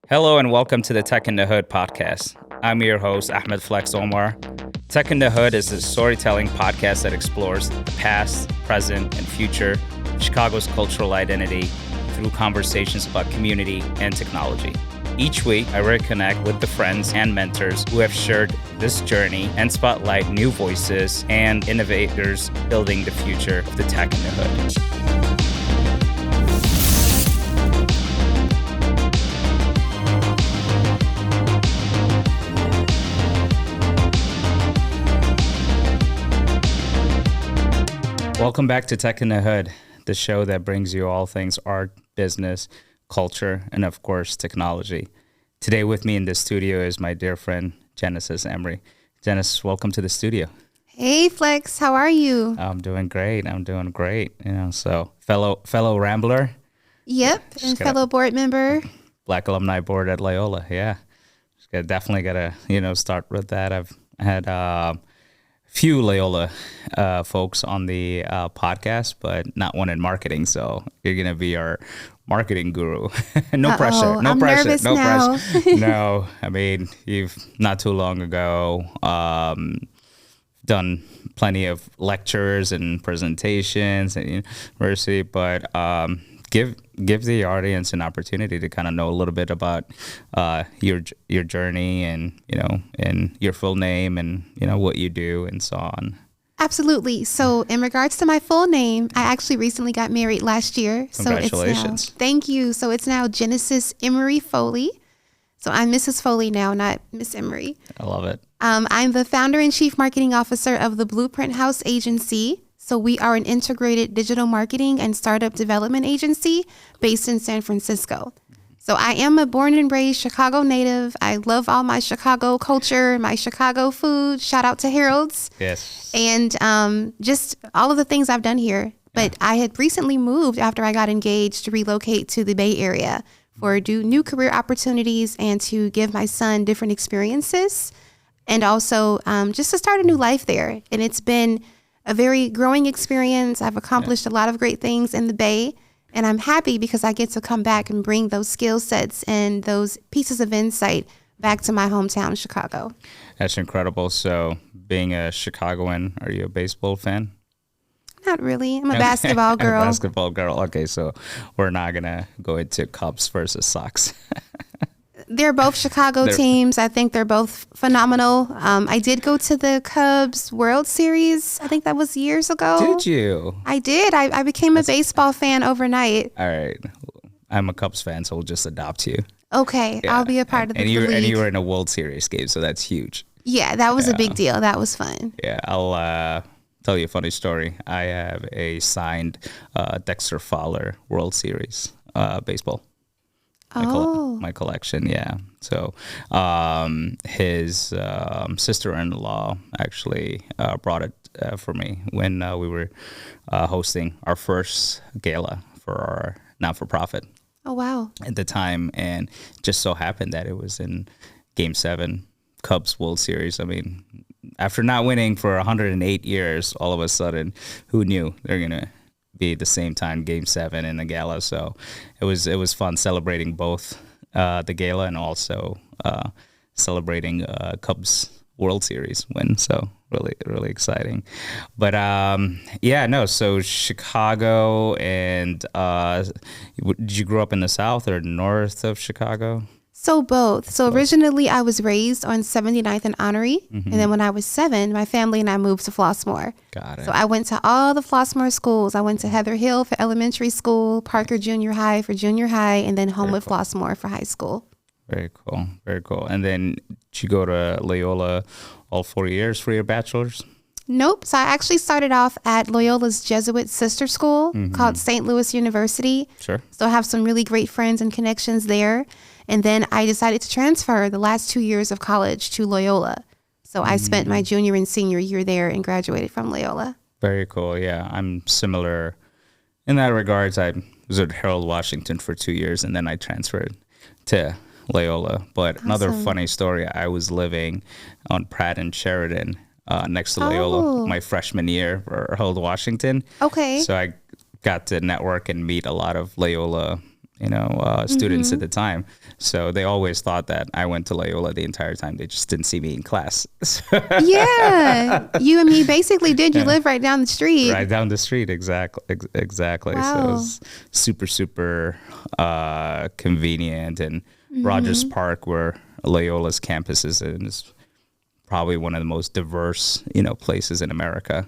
Hello and welcome to the Tech in the Hood podcast. I'm your host, Ahmed Flex Omar. Tech in the Hood is a storytelling podcast that explores the past, present, and future of Chicago's cultural identity through conversations about community and technology. Each week, I reconnect with the friends and mentors who have shared this journey and spotlight new voices and innovators building the future of the Tech in the Hood. Welcome back to Tech in the Hood, the show that brings you all things art, business, culture, and of course, technology. Today with me in the studio is my dear friend, Genesis Emery. Genesis, welcome to the studio. Hey, Flex, how are you? I'm doing great. So fellow Rambler. Yep, and fellow board member. Black Alumni Board at Loyola, yeah. Definitely got to, start with that. I've had few Loyola folks on the podcast, but not one in marketing. So you're going to be our marketing guru. No pressure. I'm nervous now. No, I mean, you've not too long ago done plenty of lectures and presentations at university, but give the audience an opportunity to kind of know a little bit about your journey and and your full name and what you do and so on. Absolutely. So in regards to my full name, I actually recently got married last year. Congratulations. So thank you. So it's now Genesis Emery-Foley. So I'm Mrs. Foley now, not Miss Emery. I love it. I'm the founder and chief marketing officer of the Blueprint House Agency. So we are an integrated digital marketing and startup development agency based in San Francisco. So I am a born and raised Chicago native. I love all my Chicago culture, my Chicago food. Shout out to Harold's. Yes. And just all of the things I've done here. But I had recently moved after I got engaged to relocate to the Bay Area for new career opportunities and to give my son different experiences. And also just to start a new life there. And it's been a very growing experience. I've accomplished a lot of great things in the Bay, and I'm happy because I get to come back and bring those skill sets and those pieces of insight back to my hometown, Chicago. That's incredible. So being a Chicagoan, are you a baseball fan? Not really. I'm a basketball girl. Basketball girl. Okay, so we're not going to go into Cubs versus Sox. They're both Chicago teams. I think they're both phenomenal. I did go to the Cubs World Series. I think that was years ago. Did you? I did. I became a baseball fan overnight. All right. I'm a Cubs fan, so we'll just adopt you. Okay. Yeah. I'll be a part of the league. And you were in a World Series game, so that's huge. Yeah, that was a big deal. That was fun. Yeah, I'll tell you a funny story. I have a signed Dexter Fowler World Series baseball. My collection, yeah. So his sister-in-law actually brought it for me when we were hosting our first gala for our not-for-profit. Oh, wow. At the time, and just so happened that it was in Game 7, Cubs World Series. I mean, after not winning for 108 years, all of a sudden, who knew they're going to be the same time Game 7 in the gala. So it was fun celebrating both the gala and also celebrating Cubs World Series win. So really exciting. But so Chicago, and did you grow up in the South or north of Chicago? So both. So originally I was raised on 79th and Honorary. Mm-hmm. And then when I was 7, my family and I moved to Flossmoor. Got it. So I went to all the Flossmoor schools. I went to Heather Hill for elementary school, Parker Junior High for junior high, and then Homewood Flossmoor for high school. Very cool. Very cool. And then did you go to Loyola all 4 years for your bachelor's? Nope. So I actually started off at Loyola's Jesuit sister school called St. Louis University. Sure. So I have some really great friends and connections there. And then I decided to transfer the last 2 years of college to Loyola. So I spent my junior and senior year there and graduated from Loyola. Very cool. Yeah, I'm similar in that regards. I was at Harold Washington for 2 years, and then I transferred to Loyola. But Awesome. Another funny story, I was living on Pratt and Sheridan next to Loyola my freshman year for Harold Washington. Okay. So I got to network and meet a lot of Loyola students at the time. So they always thought that I went to Loyola the entire time. They just didn't see me in class. Yeah. You and me basically did. You live right down the street. Right down the street. Exactly. Wow. So it was super convenient. And Rogers Park, where Loyola's campus is probably one of the most diverse, places in America.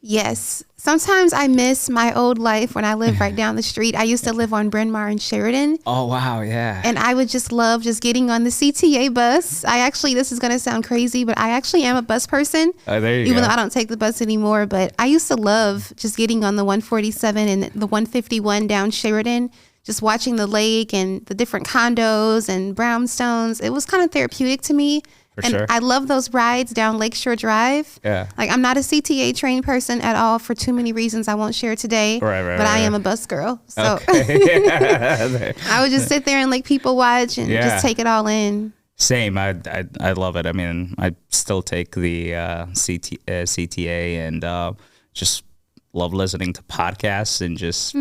Yes. Sometimes I miss my old life when I lived right down the street. I used to live on Bryn Mawr and Sheridan. Oh, wow. Yeah. And I would just love just getting on the CTA bus. This is going to sound crazy, but I actually am a bus person. Oh, there you Even go. though I don't take the bus anymore. But I used to love just getting on the 147 and the 151 down Sheridan, just watching the lake and the different condos and brownstones. It was kind of therapeutic to me. And sure. I love those rides down Lakeshore Drive. Yeah. Like, I'm not a CTA trained person at all for too many reasons I won't share today. Right, but I am a bus girl. So Okay. I would just sit there and people watch and just take it all in. Same. I love it. I mean, I still take the CTA and just love listening to podcasts and just,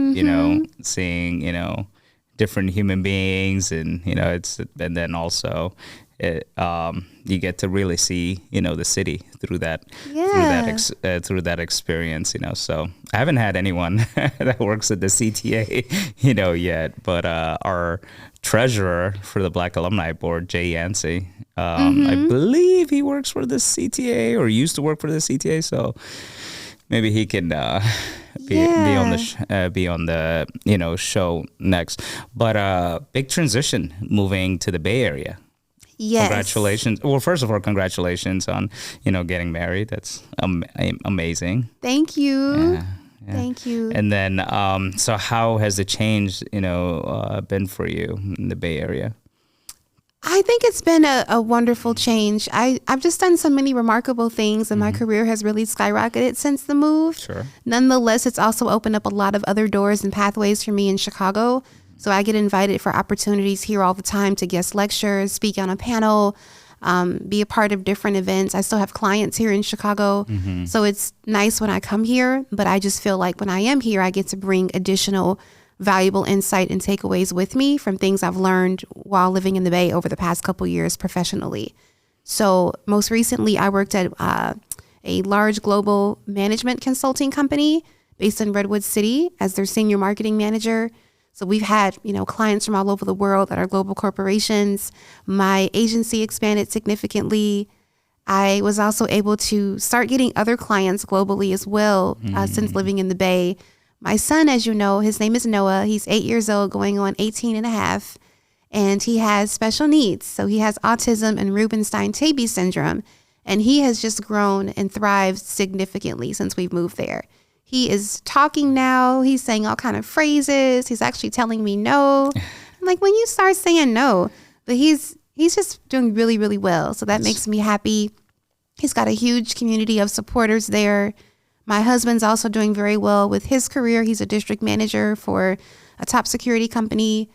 seeing, different human beings and, and then also you get to really see, the city through that experience, So I haven't had anyone that works at the CTA, yet, but our treasurer for the Black Alumni Board, Jay Yancey, I believe he works for the CTA or used to work for the CTA, so maybe he can be on the show next. But big transition moving to the Bay Area. Yes. Congratulations. Well, first of all, congratulations on, getting married. That's amazing. Thank you. Yeah. Thank you. And then, so how has the change, been for you in the Bay Area? I think it's been a wonderful change. I've just done so many remarkable things, and my career has really skyrocketed since the move. Sure. Nonetheless, it's also opened up a lot of other doors and pathways for me in Chicago. So I get invited for opportunities here all the time to guest lecture, speak on a panel, be a part of different events. I still have clients here in Chicago. So it's nice when I come here, but I just feel like when I am here, I get to bring additional valuable insight and takeaways with me from things I've learned while living in the Bay over the past couple years professionally. So most recently, I worked at a large global management consulting company based in Redwood City as their senior marketing manager. So we've had, clients from all over the world that are global corporations. My agency expanded significantly. I was also able to start getting other clients globally as well since living in the Bay. My son, as you know, his name is Noah. He's 8 years old, going on 18 and a half, and he has special needs. So he has autism and Rubinstein-Taybi syndrome, and he has just grown and thrived significantly since we've moved there. He is talking now. He's saying all kind of phrases. He's actually telling me no. I'm like, when you start saying no, but he's just doing really, really well. So that makes me happy. He's got a huge community of supporters there. My husband's also doing very well with his career. He's a district manager for a top security company.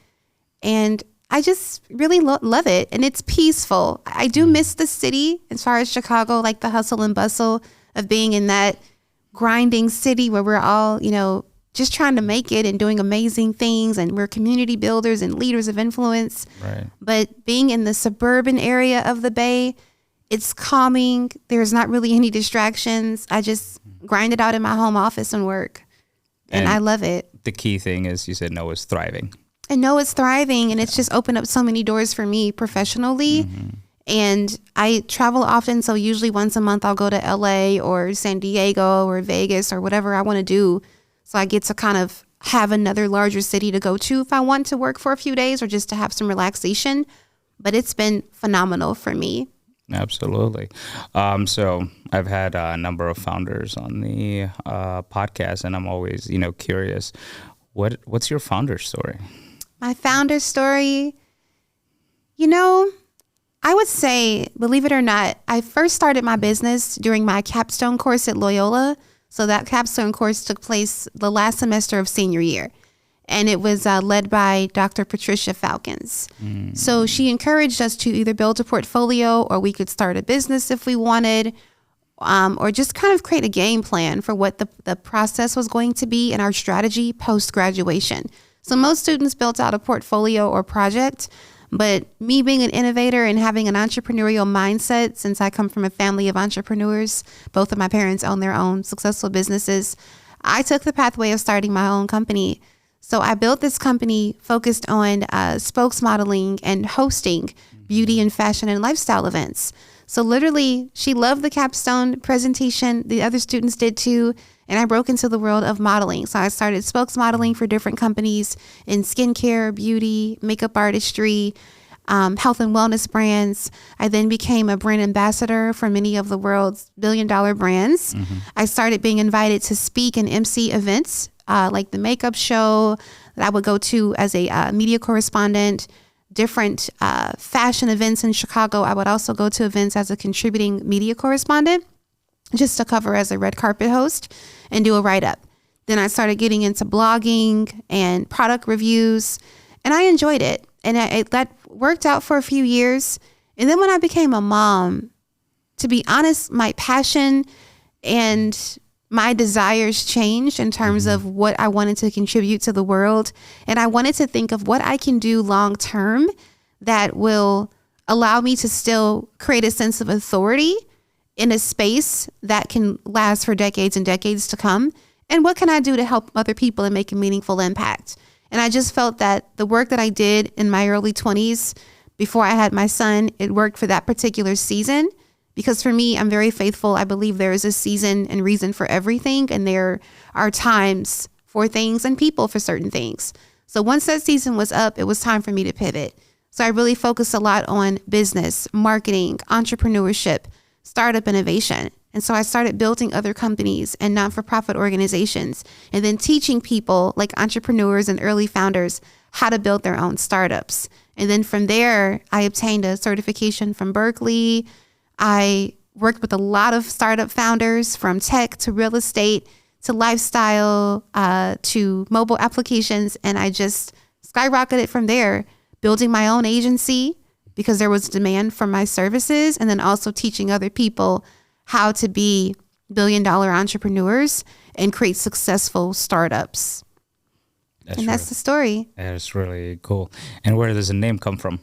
And I just really love it. And it's peaceful. I do miss the city as far as Chicago, like the hustle and bustle of being in that grinding city where we're all, just trying to make it and doing amazing things. And we're community builders and leaders of influence. Right. But being in the suburban area of the Bay, it's calming. There's not really any distractions. I just grind it out in my home office and work. And I love it. The key thing is you said Noah's thriving. And Noah's thriving. And it's just opened up so many doors for me professionally. And I travel often. So usually once a month I'll go to LA or San Diego or Vegas or whatever I want to do. So I get to kind of have another larger city to go to if I want to work for a few days or just to have some relaxation. But it's been phenomenal for me. Absolutely. So I've had a number of founders on the podcast, and I'm always, curious. What's your founder story? My founder story, I would say, believe it or not, I first started my business during my capstone course at Loyola. So that capstone course took place the last semester of senior year. And it was led by Dr. Patricia Falcons. So she encouraged us to either build a portfolio or we could start a business if we wanted, or just kind of create a game plan for what the process was going to be and our strategy post-graduation. So most students built out a portfolio or project, but me being an innovator and having an entrepreneurial mindset, since I come from a family of entrepreneurs, both of my parents own their own successful businesses, I took the pathway of starting my own company. So I built this company focused on spokesmodeling and hosting beauty and fashion and lifestyle events. So literally, she loved the capstone presentation. The other students did too. And I broke into the world of modeling. So I started spokesmodeling for different companies in skincare, beauty, makeup artistry, health and wellness brands. I then became a brand ambassador for many of the world's billion-dollar brands. I started being invited to speak and MC events, like the makeup show that I would go to as a media correspondent, different fashion events in Chicago. I would also go to events as a contributing media correspondent, just to cover as a red carpet host and do a write-up. Then I started getting into blogging and product reviews, and I enjoyed it. And that worked out for a few years. And then when I became a mom, to be honest, my passion and my desires changed in terms of what I wanted to contribute to the world. And I wanted to think of what I can do long term that will allow me to still create a sense of authority in a space that can last for decades and decades to come. And what can I do to help other people and make a meaningful impact? And I just felt that the work that I did in my early 20s before I had my son, it worked for that particular season. Because for me, I'm very faithful. I believe there is a season and reason for everything. And there are times for things and people for certain things. So once that season was up, it was time for me to pivot. So I really focused a lot on business, marketing, entrepreneurship, startup innovation. And so I started building other companies and not-for-profit organizations, and then teaching people like entrepreneurs and early founders how to build their own startups. And then from there, I obtained a certification from Berkeley. I worked with a lot of startup founders, from tech to real estate to lifestyle to mobile applications. And I just skyrocketed from there, building my own agency because there was demand for my services, and then also teaching other people how to be billion-dollar entrepreneurs and create successful startups. That's the story. That's really cool. And where does the name come from?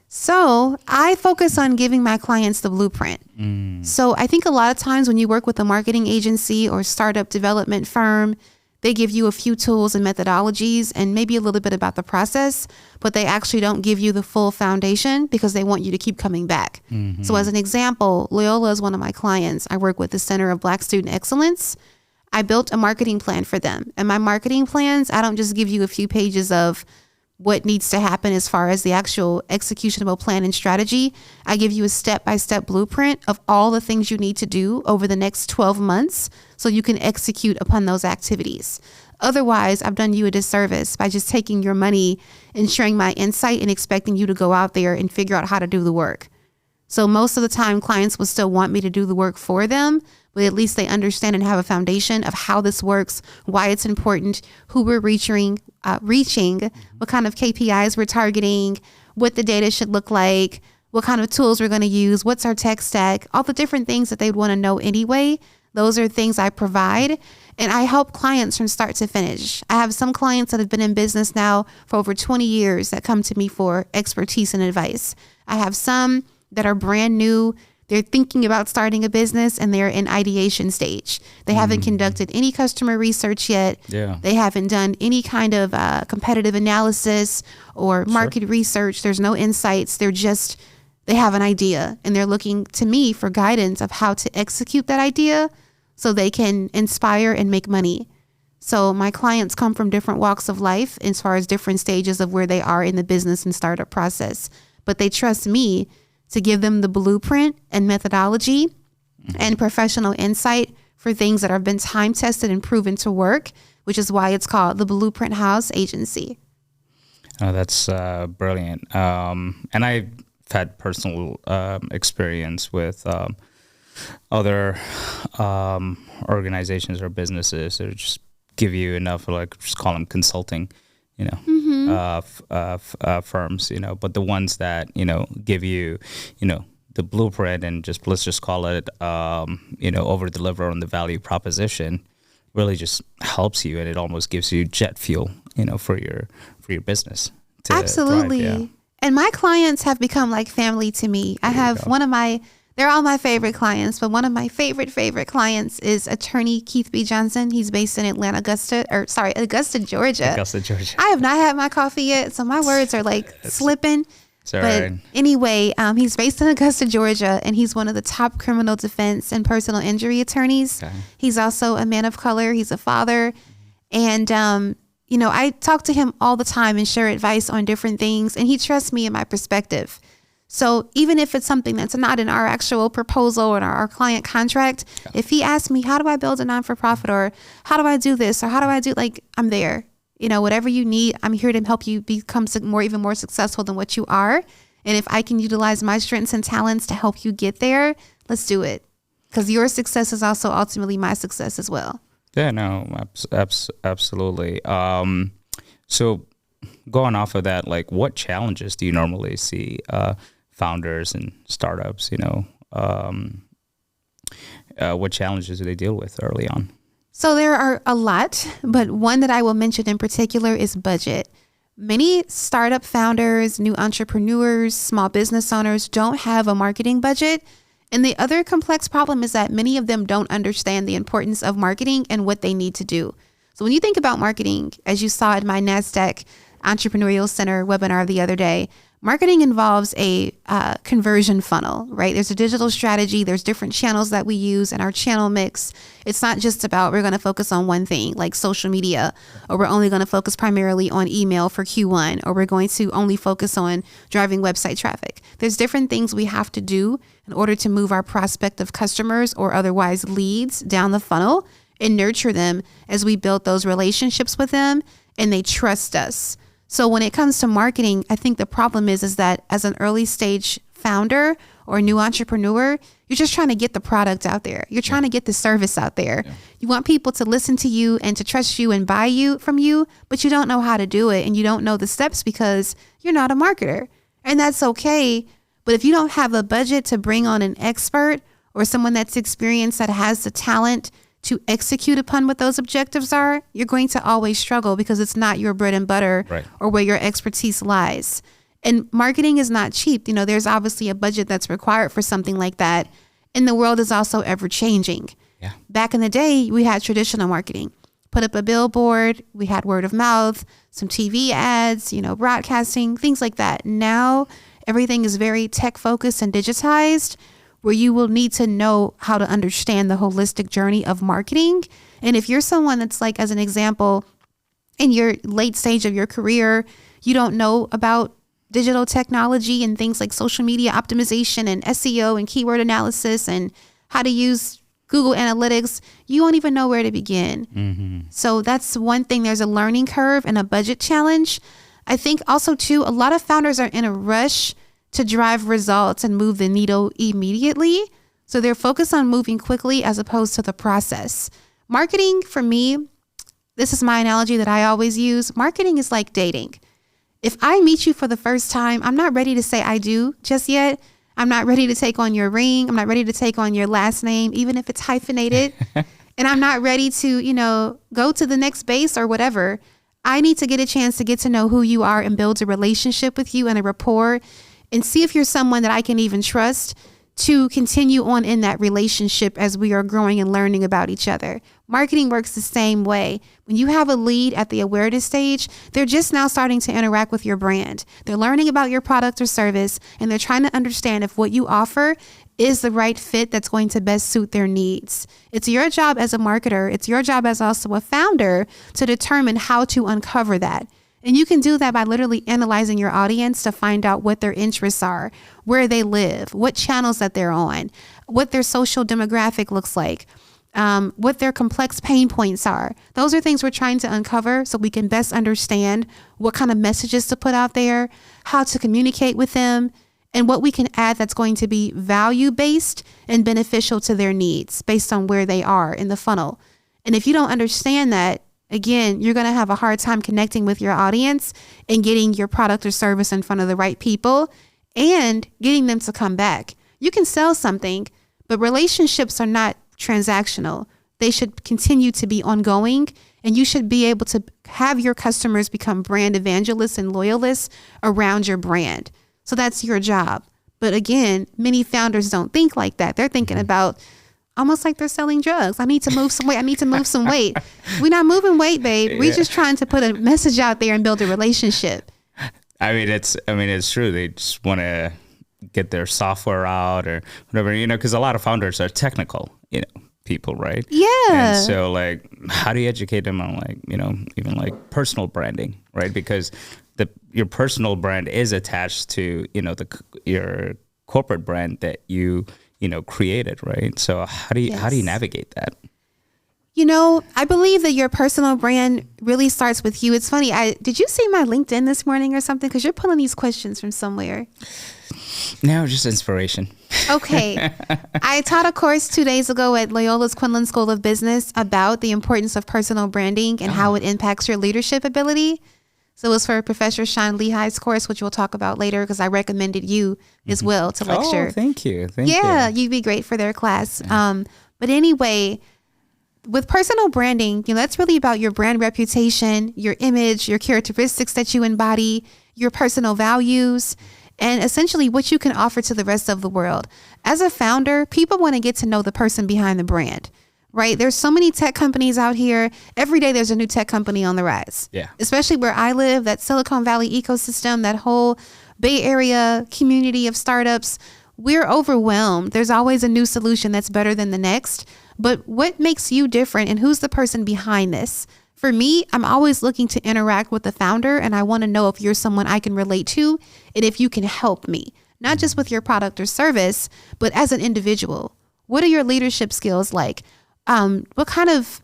So I focus on giving my clients the blueprint. So I think a lot of times when you work with a marketing agency or startup development firm, they give you a few tools and methodologies and maybe a little bit about the process, but they actually don't give you the full foundation because they want you to keep coming back. So as an example, Loyola is one of my clients. I work with the Center of Black Student Excellence. I built a marketing plan for them. And my marketing plans, I don't just give you a few pages of what needs to happen as far as the actual executionable plan and strategy. I give you a step-by-step blueprint of all the things you need to do over the next 12 months so you can execute upon those activities. Otherwise, I've done you a disservice by just taking your money and sharing my insight and expecting you to go out there and figure out how to do the work. So most of the time, clients will still want me to do the work for them, but at least they understand and have a foundation of how this works, why it's important, who we're reaching, what kind of KPIs we're targeting, what the data should look like, what kind of tools we're going to use, what's our tech stack, all the different things that they'd want to know anyway. Those are things I provide, and I help clients from start to finish. I have some clients that have been in business now for over 20 years that come to me for expertise and advice. I have some that are brand new. They're thinking about starting a business and they're in ideation stage. They haven't conducted any customer research yet. They haven't done any kind of competitive analysis or market research. There's no insights. They have an idea and they're looking to me for guidance of how to execute that idea so they can inspire and make money. So my clients come from different walks of life as far as different stages of where they are in the business and startup process, but they trust me to give them the blueprint and methodology and professional insight for things that have been time tested and proven to work, which is why it's called the Blueprint House Agency. Oh, that's brilliant. And I've had personal experience with other organizations or businesses that just give you enough, like just call them consulting, firms, but the ones that, give you, the blueprint and let's just call it, over deliver on the value proposition, really just helps you, and it almost gives you jet fuel, for your business to Absolutely. thrive. Yeah. And my clients have become like family to me. I have they're all my favorite clients, but one of my favorite clients is attorney Keith B. Johnson. He's based in Augusta, Georgia. Augusta, Georgia. I have not had my coffee yet, so my words are like slipping. But right. Anyway, he's based in Augusta, Georgia, and he's one of the top criminal defense and personal injury attorneys. Okay. He's also a man of color. He's a father. And, I talk to him all the time and share advice on different things, and he trusts me and my perspective. So even if it's something that's not in our actual proposal or in our client contract, if he asks me, how do I build a non-for-profit, or how do I do this, or how do I do, I'm there. Whatever you need, I'm here to help you become even more successful than what you are. And if I can utilize my strengths and talents to help you get there, let's do it. Because your success is also ultimately my success as well. Yeah, no, absolutely. So going off of that, what challenges do you normally see founders and startups, what challenges do they deal with early on? So there are a lot, but one that I will mention in particular is budget. Many startup founders, new entrepreneurs, small business owners don't have a marketing budget. And the other complex problem is that many of them don't understand the importance of marketing and what they need to do. So when you think about marketing, as you saw at my NASDAQ Entrepreneurial Center webinar the other day, marketing involves a conversion funnel, right? There's a digital strategy. There's different channels that we use in our channel mix. It's not just about we're going to focus on one thing like social media, or we're only going to focus primarily on email for Q1, or we're going to only focus on driving website traffic. There's different things we have to do in order to move our prospective customers or otherwise leads down the funnel and nurture them as we build those relationships with them and they trust us. So when it comes to marketing, I think the problem is that as an early stage founder or new entrepreneur, you're just trying to get the product out there. You're trying to get the service out there. Yeah. You want people to listen to you and to trust you and buy from you, but you don't know how to do it and you don't know the steps because you're not a marketer. And that's okay. But if you don't have a budget to bring on an expert or someone that's experienced that has the talent to execute upon what those objectives are, you're going to always struggle because it's not your bread and butter or where your expertise lies. And marketing is not cheap. There's obviously a budget that's required for something like that. And the world is also ever changing. Yeah. Back in the day, we had traditional marketing. Put up a billboard, we had word of mouth, some TV ads, broadcasting, things like that. Now, everything is very tech focused and digitized, where you will need to know how to understand the holistic journey of marketing. And if you're someone that's as an example, in your late stage of your career, you don't know about digital technology and things like social media optimization and SEO and keyword analysis and how to use Google Analytics, you won't even know where to begin. Mm-hmm. So that's one thing. There's a learning curve and a budget challenge. I think also too, a lot of founders are in a rush to drive results and move the needle immediately. So they're focused on moving quickly as opposed to the process. Marketing, for me, this is my analogy that I always use. Marketing is like dating. If I meet you for the first time, I'm not ready to say I do just yet. I'm not ready to take on your ring. I'm not ready to take on your last name, even if it's hyphenated. And I'm not ready to, go to the next base or whatever. I need to get a chance to get to know who you are and build a relationship with you and a rapport, and see if you're someone that I can even trust to continue on in that relationship as we are growing and learning about each other. Marketing works the same way. When you have a lead at the awareness stage, they're just now starting to interact with your brand. They're learning about your product or service, and they're trying to understand if what you offer is the right fit that's going to best suit their needs. It's your job as a marketer, it's your job as also a founder to determine how to uncover that. And you can do that by literally analyzing your audience to find out what their interests are, where they live, what channels that they're on, what their social demographic looks like, what their complex pain points are. Those are things we're trying to uncover so we can best understand what kind of messages to put out there, how to communicate with them, and what we can add that's going to be value-based and beneficial to their needs based on where they are in the funnel. And if you don't understand that, again, you're going to have a hard time connecting with your audience and getting your product or service in front of the right people and getting them to come back. You can sell something, but relationships are not transactional. they should continue to be ongoing, and you should be able to have your customers become brand evangelists and loyalists around your brand. So that's your job. But again, many founders don't think like that. They're thinking about almost like they're selling drugs. I need to move some weight. I need to move some weight. We're not moving weight, babe. We're just trying to put a message out there and build a relationship. I mean, it's true. They just want to get their software out or whatever, because a lot of founders are technical, people, right? Yeah. And so like, how do you educate them on like, even like personal branding, right? Because your personal brand is attached to, your corporate brand that you created, right? So how do you navigate that? I believe that your personal brand really starts with you. It's funny. Did you see my LinkedIn this morning or something? Because you're pulling these questions from somewhere. No, just inspiration. Okay. I taught a course 2 days ago at Loyola's Quinlan School of Business about the importance of personal branding and how it impacts your leadership ability. So it was for Professor Sean Lehigh's course, which we'll talk about later because I recommended you as well to lecture. Oh, thank you. Yeah, you'd be great for their class. Yeah. But anyway, with personal branding, that's really about your brand reputation, your image, your characteristics that you embody, your personal values, and essentially what you can offer to the rest of the world. As a founder, people want to get to know the person behind the brand, right? There's so many tech companies out here. Every day there's a new tech company on the rise. Yeah. Especially where I live, that Silicon Valley ecosystem, that whole Bay Area community of startups. We're overwhelmed. There's always a new solution that's better than the next. But what makes you different and who's the person behind this? For me, I'm always looking to interact with the founder, and I want to know if you're someone I can relate to and if you can help me, not just with your product or service, but as an individual. What are your leadership skills like? What kind of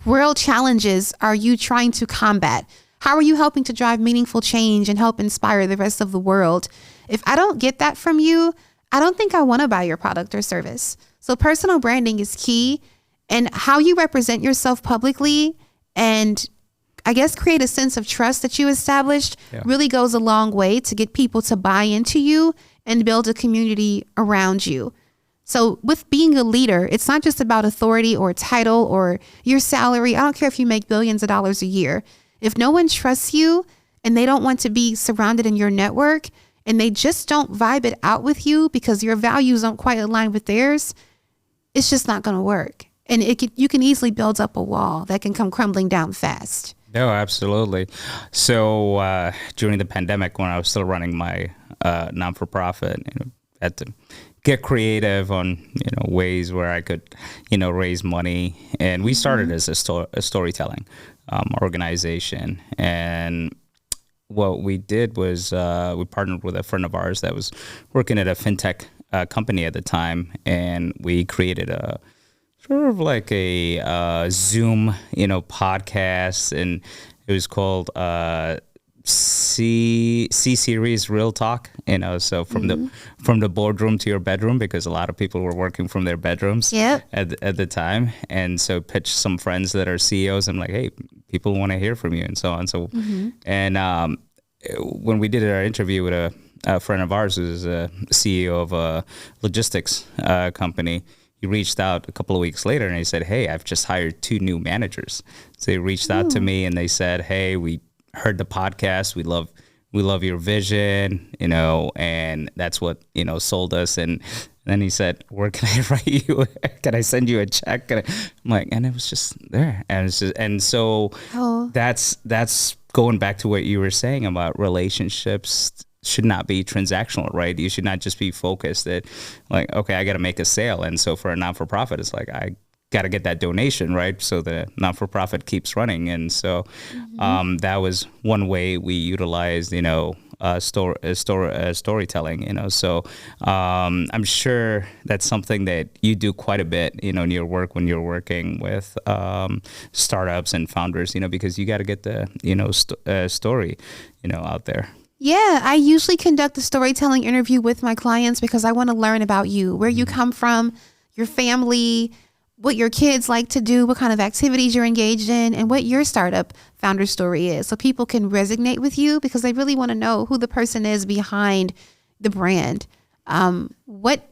world challenges are you trying to combat? How are you helping to drive meaningful change and help inspire the rest of the world? If I don't get that from you, I don't think I want to buy your product or service. So personal branding is key, and how you represent yourself publicly and I guess create a sense of trust that you established really goes a long way to get people to buy into you and build a community around you. So with being a leader, it's not just about authority or title or your salary. I don't care if you make billions of dollars a year. If no one trusts you and they don't want to be surrounded in your network and they just don't vibe it out with you because your values don't quite align with theirs, it's just not going to work. And you can easily build up a wall that can come crumbling down fast. No, absolutely. So during the pandemic, when I was still running my non-for-profit, I had to get creative on ways where I could raise money. And we started as a storytelling organization. And what we did was we partnered with a friend of ours that was working at a fintech company at the time, and we created a sort of like a Zoom, podcast, and it was called C Series Real Talk. So from the boardroom to your bedroom, because a lot of people were working from their bedrooms at the time, and so pitched some friends that are CEOs. I'm like, hey, people want to hear from you, and so on. So, and when we did our interview with a friend of ours who's a CEO of a logistics company, he reached out a couple of weeks later and he said, hey, I've just hired 2 new managers. So they reached out to me and they said, hey, we heard the podcast. We love your vision, and that's what, sold us. And then he said, where can I write you? Can I send you a check? I'm like, and it was just there. And so that's going back to what you were saying about relationships should not be transactional, right? You should not just be focused at like, okay, I got to make a sale. And so for a non-for-profit, it's like, I got to get that donation, right? So the non-for-profit keeps running. And so that was one way we utilized, storytelling, So I'm sure that's something that you do quite a bit, in your work when you're working with startups and founders, because you got to get the, story, out there. Yeah, I usually conduct a storytelling interview with my clients because I want to learn about you, where you come from, your family, what your kids like to do, what kind of activities you're engaged in, and what your startup founder story is. So people can resonate with you because they really want to know who the person is behind the brand. What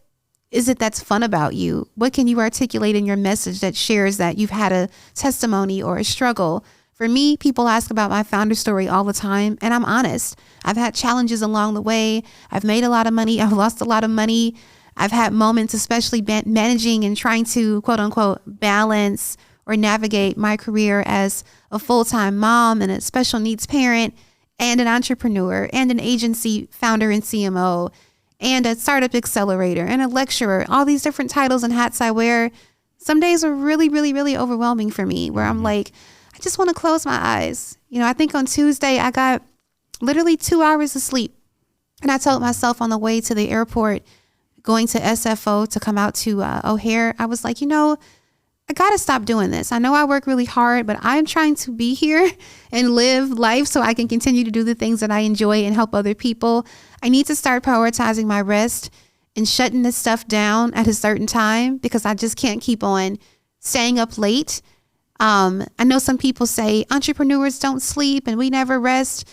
is it that's fun about you? What can you articulate in your message that shares that you've had a testimony or a struggle? For me, people ask about my founder story all the time, and I'm honest. I've had challenges along the way. I've made a lot of money. I've lost a lot of money. I've had moments, especially managing and trying to, quote unquote, balance or navigate my career as a full-time mom and a special needs parent and an entrepreneur and an agency founder and CMO and a startup accelerator and a lecturer. All these different titles and hats I wear. Some days are really, really, really overwhelming for me, where I'm like, I just want to close my eyes. I think on Tuesday, I got literally 2 hours of sleep. And I told myself on the way to the airport, going to SFO to come out to O'Hare, I was like, I got to stop doing this. I know I work really hard, but I'm trying to be here and live life so I can continue to do the things that I enjoy and help other people. I need to start prioritizing my rest and shutting this stuff down at a certain time, because I just can't keep on staying up late. I know some people say entrepreneurs don't sleep and we never rest.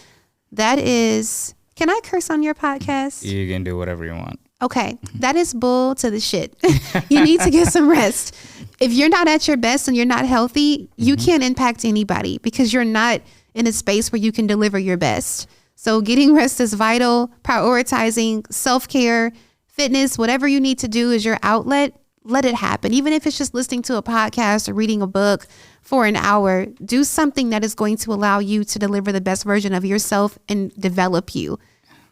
That is, can I curse on your podcast? You can do whatever you want. Okay. That is bull to the shit. You need to get some rest. If you're not at your best and you're not healthy, you can't impact anybody, because you're not in a space where you can deliver your best. So getting rest is vital. Prioritizing self-care, fitness, whatever you need to do is your outlet. Let it happen. Even if it's just listening to a podcast or reading a book for an hour, do something that is going to allow you to deliver the best version of yourself and develop you.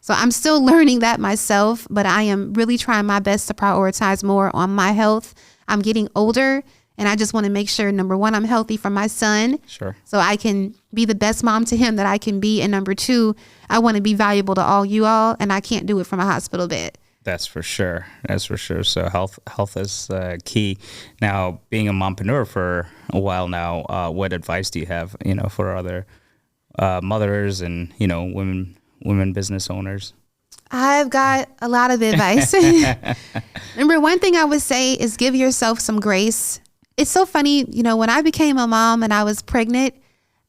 So I'm still learning that myself, but I am really trying my best to prioritize more on my health. I'm getting older, and I just want to make sure, number one, I'm healthy for my son. Sure. So I can be the best mom to him that I can be. And number two, I want to be valuable to all you all, and I can't do it from a hospital bed. That's for sure. That's for sure. So health is key. Now, being a mompreneur for a while now, what advice do you have, for other mothers and, women business owners? I've got a lot of advice. Number one thing I would say is give yourself some grace. It's so funny, when I became a mom and I was pregnant,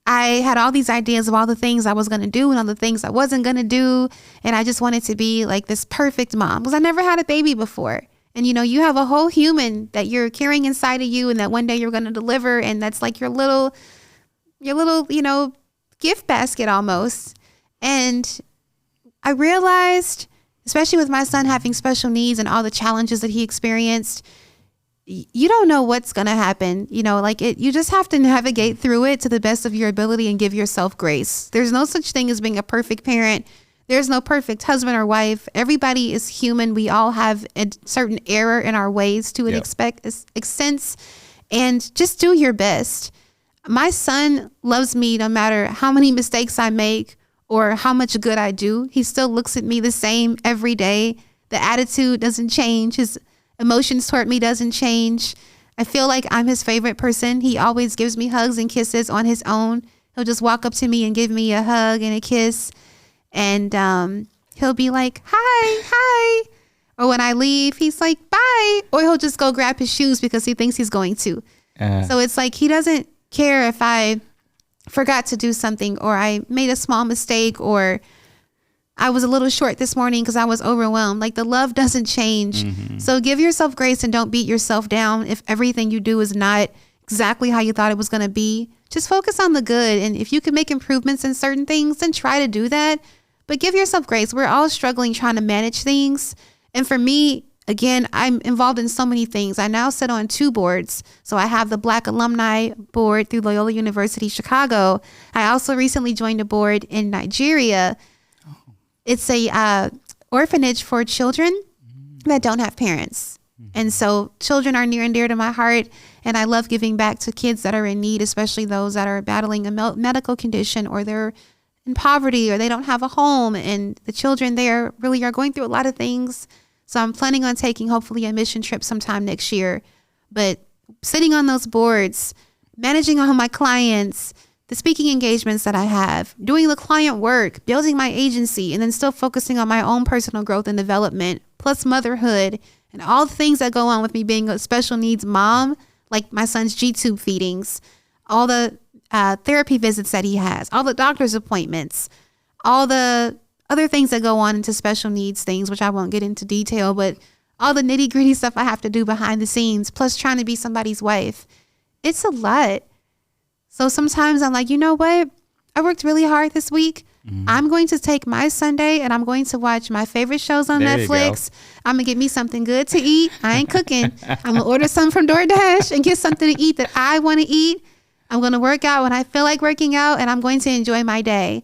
I had all these ideas of all the things I was going to do and all the things I wasn't going to do. And I just wanted to be like this perfect mom, because I never had a baby before. And, you have a whole human that you're carrying inside of you and that one day you're going to deliver. And that's like your little, gift basket almost. And I realized, especially with my son having special needs and all the challenges that he experienced, you don't know what's going to happen. You just have to navigate through it to the best of your ability and give yourself grace. There's no such thing as being a perfect parent. There's no perfect husband or wife. Everybody is human. We all have a certain error in our ways to an extent, and just do your best. My son loves me no matter how many mistakes I make or how much good I do. He still looks at me the same every day. The attitude doesn't change. His emotions toward me doesn't change. I feel like I'm his favorite person. He always gives me hugs and kisses on his own. He'll just walk up to me and give me a hug and a kiss. And he'll be like, hi. Or when I leave, he's like, bye. Or he'll just go grab his shoes because he thinks he's going to. So it's like he doesn't care if I forgot to do something, or I made a small mistake, or I was a little short this morning because I was overwhelmed. Like, the love doesn't change. So give yourself grace and don't beat yourself down if everything you do is not exactly how you thought it was going to be. Just focus on the good. And if you can make improvements in certain things, then try to do that. But give yourself grace. We're all struggling trying to manage things. And for me, again, I'm involved in so many things. I now sit on 2 boards. So I have the Black Alumni Board through Loyola University, Chicago. I also recently joined a board in Nigeria. It's a orphanage for children that don't have parents. And so children are near and dear to my heart. And I love giving back to kids that are in need, especially those that are battling a medical condition, or they're in poverty, or they don't have a home. And the children there really are going through a lot of things. So I'm planning on taking hopefully a mission trip sometime next year. But sitting on those boards, managing all my clients, the speaking engagements that I have, doing the client work, building my agency, and then still focusing on my own personal growth and development, plus motherhood, and all the things that go on with me being a special needs mom, like my son's G-tube feedings, all the therapy visits that he has, all the doctor's appointments, all the other things that go on into special needs things, which I won't get into detail, but all the nitty gritty stuff I have to do behind the scenes, plus trying to be somebody's wife. It's a lot. So sometimes I'm like, you know what? I worked really hard this week. I'm going to take my Sunday and I'm going to watch my favorite shows on Netflix. I'm going to get me something good to eat. I ain't cooking. I'm going to order something from DoorDash and get something to eat that I want to eat. I'm going to work out when I feel like working out, and I'm going to enjoy my day.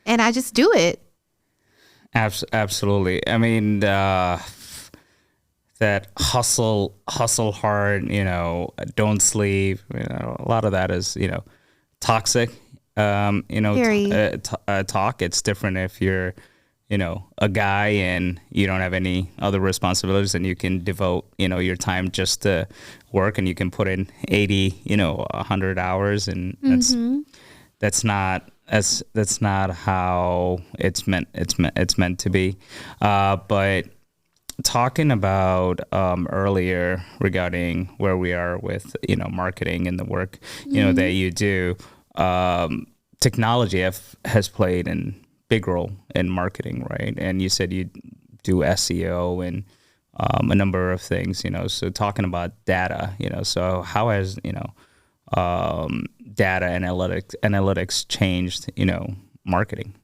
And I just do it. Absolutely. I mean, that hustle hard, don't sleep. A lot of that is, toxic. Talk. It's different if you're, a guy and you don't have any other responsibilities, and you can devote, your time just to work, and you can put in 80, 100 hours, and that's not how it's meant to be. But talking about earlier regarding where we are with, marketing and the work, that you do, technology has played a big role in marketing, right? And you said you do SEO and a number of things, so talking about data, so how has, data analytics changed, marketing?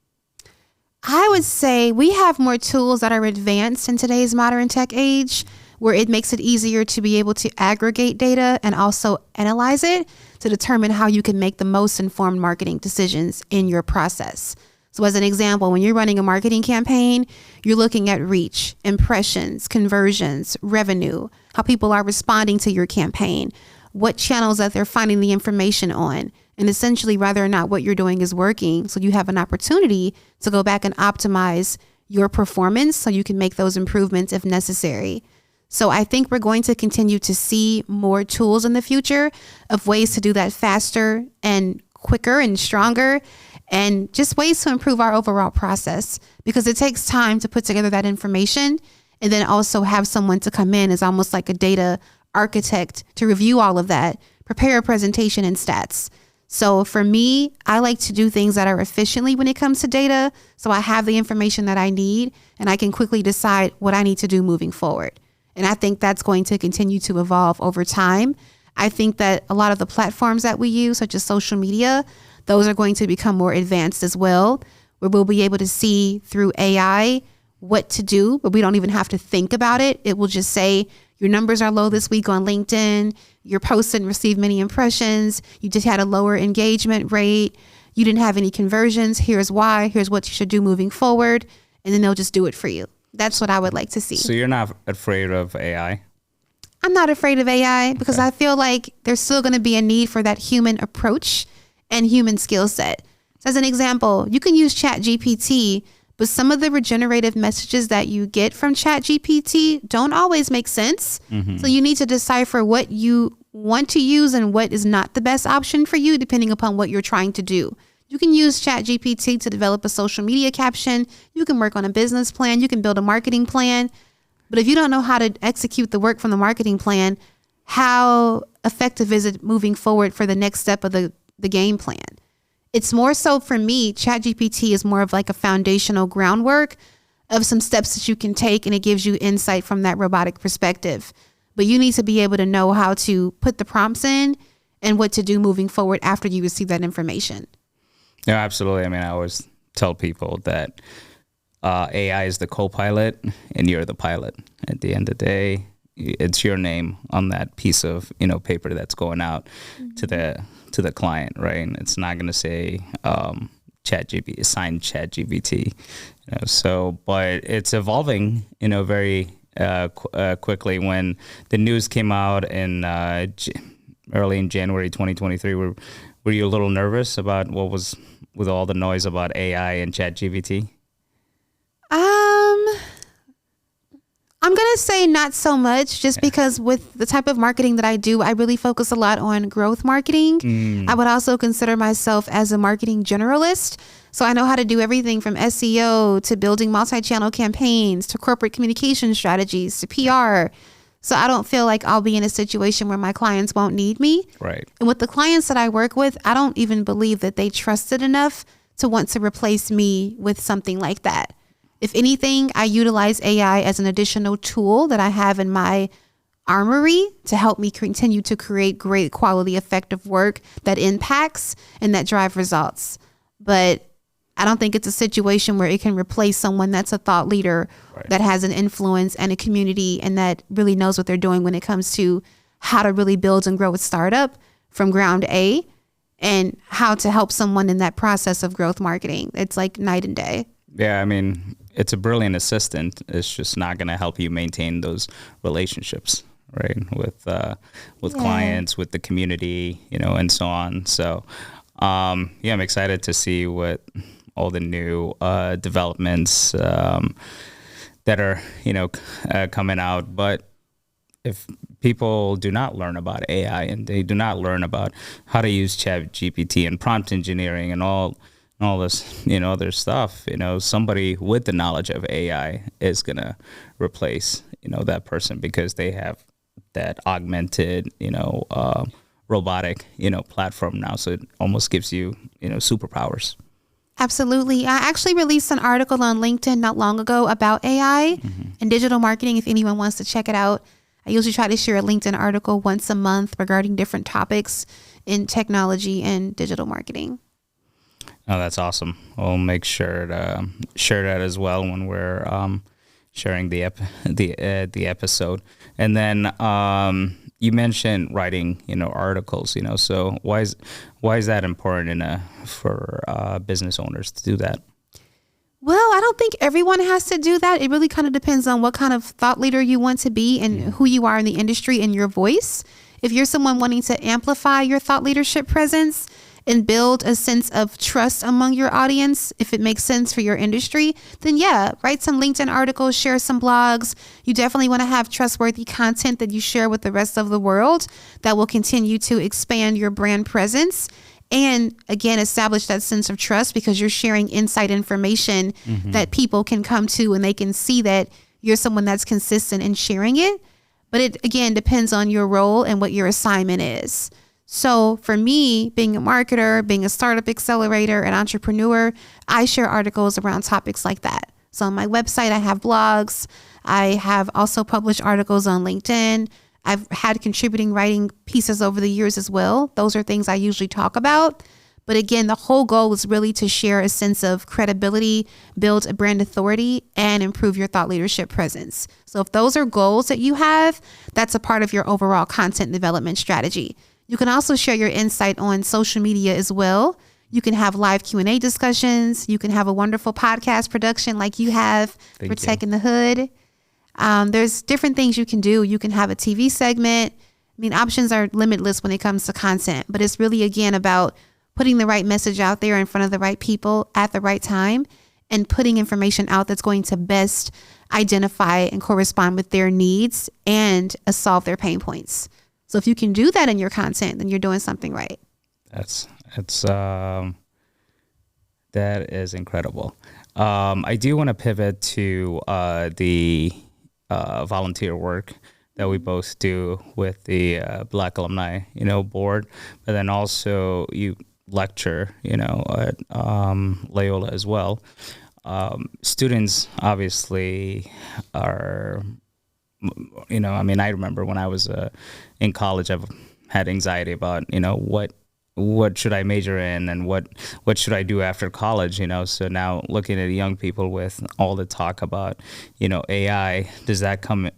I would say we have more tools that are advanced in today's modern tech age, where it makes it easier to be able to aggregate data and also analyze it to determine how you can make the most informed marketing decisions in your process. So as an example, when you're running a marketing campaign, you're looking at reach, impressions, conversions, revenue, how people are responding to your campaign, what channels that they're finding the information on, and essentially whether or not what you're doing is working. So you have an opportunity to go back and optimize your performance so you can make those improvements if necessary. So I think we're going to continue to see more tools in the future of ways to do that faster and quicker and stronger, and just ways to improve our overall process, because it takes time to put together that information and then also have someone to come in as almost like a data architect to review all of that, prepare a presentation and stats. So for me, I like to do things that are efficiently when it comes to data, so I have the information that I need and I can quickly decide what I need to do moving forward. And I think that's going to continue to evolve over time. I think that a lot of the platforms that we use, such as social media, those are going to become more advanced as well, where we'll be able to see through AI what to do, but we don't even have to think about it. It will just say, your numbers are low this week on LinkedIn. Your post didn't receive many impressions. You just had a lower engagement rate. You didn't have any conversions. Here's why. Here's what you should do moving forward. And then they'll just do it for you. That's what I would like to see. So you're not afraid of AI? I'm not afraid of AI because I feel like there's still going to be a need for that human approach and human skill set. So as an example, you can use ChatGPT, but some of the regenerative messages that you get from ChatGPT don't always make sense. So you need to decipher what you want to use and what is not the best option for you, depending upon what you're trying to do. You can use ChatGPT to develop a social media caption. You can work on a business plan. You can build a marketing plan. But if you don't know how to execute the work from the marketing plan, how effective is it moving forward for the next step of the game plan? It's more so for me, ChatGPT is more of like a foundational groundwork of some steps that you can take, and it gives you insight from that robotic perspective. But you need to be able to know how to put the prompts in and what to do moving forward after you receive that information. No, absolutely. I mean, I always tell people that AI is the co-pilot and you're the pilot. At the end of the day, it's your name on that piece of paper that's going out to the client, right? And it's not going to say ChatGPT, signed ChatGPT. So, but it's evolving, very quickly. When the news came out in early in January 2023, were you a little nervous about what was with all the noise about AI and ChatGPT? I'm going to say not so much, just because with the type of marketing that I do, I really focus a lot on growth marketing. I would also consider myself as a marketing generalist. So I know how to do everything from SEO to building multi-channel campaigns to corporate communication strategies to PR. So I don't feel like I'll be in a situation where my clients won't need me. Right. And with the clients that I work with, I don't even believe that they trust it enough to want to replace me with something like that. If anything, I utilize AI as an additional tool that I have in my armory to help me continue to create great quality, effective work that impacts and that drive results. But I don't think it's a situation where it can replace someone that's a thought leader, right, that has an influence and a community and that really knows what they're doing when it comes to how to really build and grow a startup from ground A and how to help someone in that process of growth marketing. It's like night and day. Yeah, I mean, it's a brilliant assistant. It's just not going to help you maintain those relationships, right? With clients, with the community, and so on. So, I'm excited to see what all the new developments that are, coming out. But if people do not learn about AI and they do not learn about how to use ChatGPT and prompt engineering and all this, other stuff, somebody with the knowledge of AI is going to replace, that person because they have that augmented, robotic, platform now. So it almost gives you, superpowers. Absolutely. I actually released an article on LinkedIn not long ago about AI and digital marketing. If anyone wants to check it out, I usually try to share a LinkedIn article once a month regarding different topics in technology and digital marketing. Oh, that's awesome. We'll make sure to share that as well when we're sharing the episode. And then you mentioned writing, articles. So why is that important for business owners to do that? Well, I don't think everyone has to do that. It really kind of depends on what kind of thought leader you want to be and who you are in the industry and your voice. If you're someone wanting to amplify your thought leadership presence and build a sense of trust among your audience, if it makes sense for your industry, then write some LinkedIn articles, share some blogs. You definitely want to have trustworthy content that you share with the rest of the world that will continue to expand your brand presence. And again, establish that sense of trust because you're sharing inside information that people can come to and they can see that you're someone that's consistent in sharing it. But it, again, depends on your role and what your assignment is. So for me, being a marketer, being a startup accelerator, an entrepreneur, I share articles around topics like that. So on my website, I have blogs. I have also published articles on LinkedIn. I've had contributing writing pieces over the years as well. Those are things I usually talk about. But again, the whole goal is really to share a sense of credibility, build a brand authority, and improve your thought leadership presence. So if those are goals that you have, that's a part of your overall content development strategy. You can also share your insight on social media as well. You can have live Q&A discussions. You can have a wonderful podcast production like you have for Tech in the Hood. There's different things you can do. You can have a TV segment. I mean, options are limitless when it comes to content, but it's really, again, about putting the right message out there in front of the right people at the right time and putting information out that's going to best identify and correspond with their needs and solve their pain points. So if you can do that in your content, then you're doing something right. That is incredible. I do want to pivot to the volunteer work that we both do with the Black Alumni, board, but then also you lecture, at Loyola as well. Students obviously are, I remember when I was in college, I've had anxiety about, what should I major in and what should I do after college, So now looking at young people with all the talk about, AI, does that come,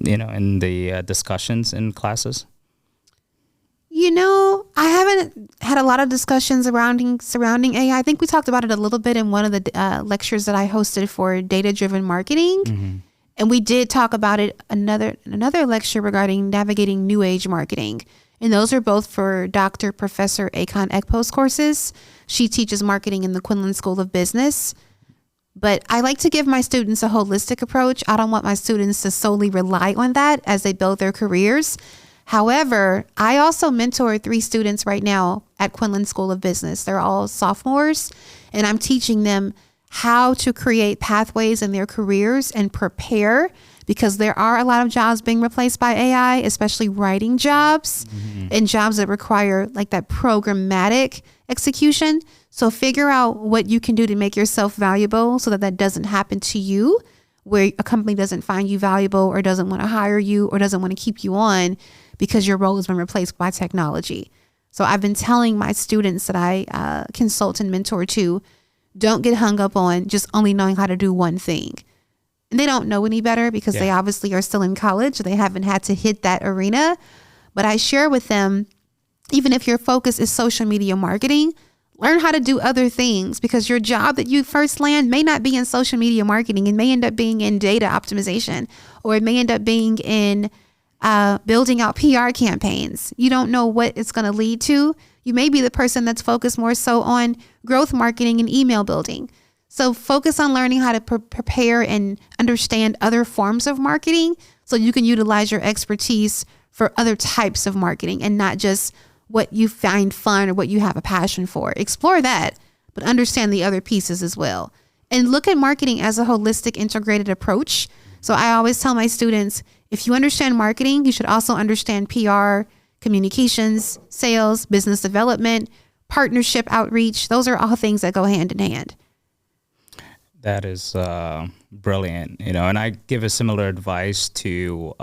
in the discussions in classes? I haven't had a lot of discussions surrounding AI. I think we talked about it a little bit in one of the lectures that I hosted for data-driven marketing. Mm-hmm. And we did talk about it another lecture regarding navigating new age marketing. And those are both for Dr. Professor Akon Ekpo's courses. She teaches marketing in the Quinlan School of Business. But I like to give my students a holistic approach. I don't want my students to solely rely on that as they build their careers. However, I also mentor 3 students right now at Quinlan School of Business. They're all sophomores, and I'm teaching them how to create pathways in their careers and prepare, because there are a lot of jobs being replaced by AI, especially writing jobs and jobs that require like that programmatic execution. So figure out what you can do to make yourself valuable so that that doesn't happen to you, where a company doesn't find you valuable or doesn't want to hire you or doesn't want to keep you on because your role has been replaced by technology. So I've been telling my students that I consult and mentor to, don't get hung up on just only knowing how to do one thing. And they don't know any better because they obviously are still in college. They haven't had to hit that arena. But I share with them, even if your focus is social media marketing, learn how to do other things, because your job that you first land may not be in social media marketing. It may end up being in data optimization, or it may end up being in building out PR campaigns. You don't know what it's going to lead to. You may be the person that's focused more so on growth marketing and email building. So focus on learning how to prepare and understand other forms of marketing so you can utilize your expertise for other types of marketing and not just what you find fun or what you have a passion for. Explore that, but understand the other pieces as well. And look at marketing as a holistic, integrated approach. So I always tell my students, if you understand marketing, you should also understand PR, communications, sales, business development, partnership outreach. Those are all things that go hand in hand. That is brilliant, and I give a similar advice to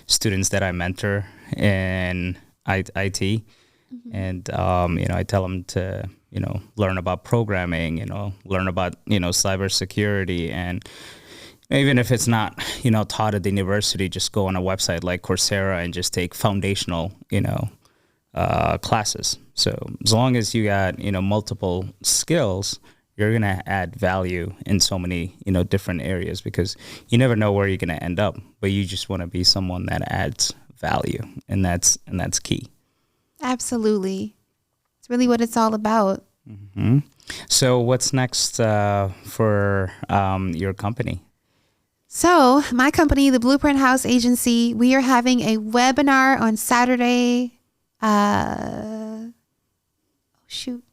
students that I mentor in IT. Mm-hmm. And, I tell them to, learn about programming, learn about, cybersecurity. And even if it's not, taught at the university, just go on a website like Coursera and just take foundational, classes. So as long as you got, multiple skills, you're going to add value in so many, different areas, because you never know where you're going to end up, but you just want to be someone that adds value. And that's key. Absolutely. It's really what it's all about. Mm-hmm. So what's next for your company? So my company, the Blueprint House Agency, we are having a webinar on Saturday. Shoot.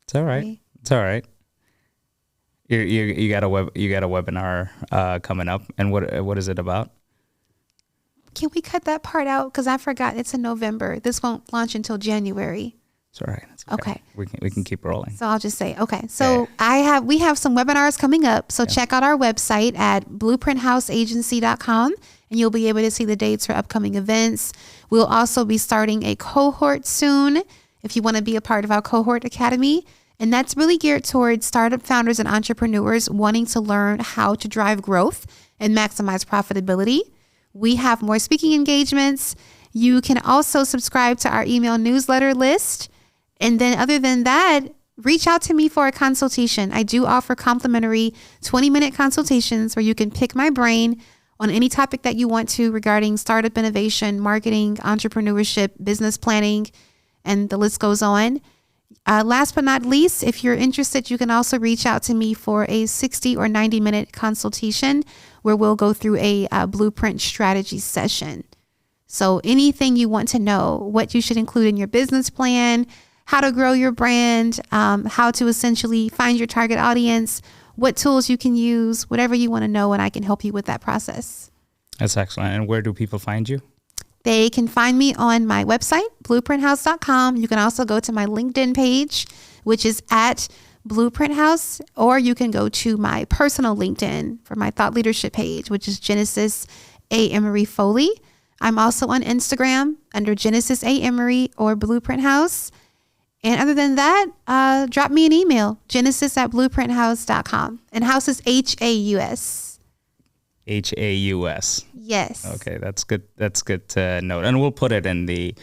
It's all right. It's all right. You got a webinar coming up, and what is it about? Can we cut that part out? Because I forgot it's in November. This won't launch until January. It's all right. It's okay. We can keep rolling. So I'll just say, okay. So we have some webinars coming up. So check out our website at blueprinthouseagency.com, and you'll be able to see the dates for upcoming events. We'll also be starting a cohort soon if you want to be a part of our cohort academy. And that's really geared towards startup founders and entrepreneurs wanting to learn how to drive growth and maximize profitability. We have more speaking engagements. You can also subscribe to our email newsletter list. And then other than that, reach out to me for a consultation. I do offer complimentary 20-minute consultations where you can pick my brain on any topic that you want to regarding startup innovation, marketing, entrepreneurship, business planning, and the list goes on. Last but not least, if you're interested, you can also reach out to me for a 60 or 90-minute consultation where we'll go through a blueprint strategy session. So anything you want to know, what you should include in your business plan, how to grow your brand, how to essentially find your target audience, what tools you can use, whatever you want to know, and I can help you with that process. That's excellent. And where do people find you? They can find me on my website, blueprinthouse.com. You can also go to my LinkedIn page, which is at Blueprint House, or you can go to my personal LinkedIn for my thought leadership page, which is Genesis A. Emery-Foley. I'm also on Instagram under Genesis A. Emery or Blueprint House. And other than that, drop me an email, genesis@blueprinthouse.com. And house is H-A-U-S. H-A-U-S. Yes. Okay, that's good. That's good to note. And we'll put it in the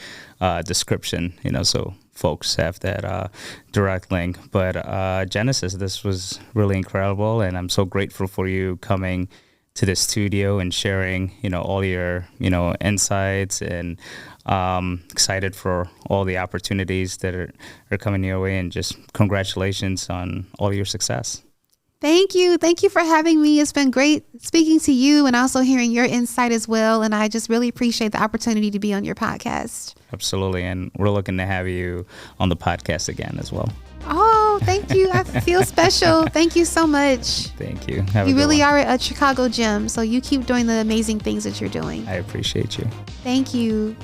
description, so folks have that direct link. But Genesis, this was really incredible, and I'm so grateful for you coming to the studio and sharing, all your, insights, and excited for all the opportunities that are coming your way, and just congratulations on all your success. Thank you. Thank you for having me. It's been great speaking to you and also hearing your insight as well. And I just really appreciate the opportunity to be on your podcast. Absolutely. And we're looking to have you on the podcast again as well. Oh, thank you. I feel special. Thank you so much. Thank you. You really are a Chicago gem. So you keep doing the amazing things that you're doing. I appreciate you. Thank you.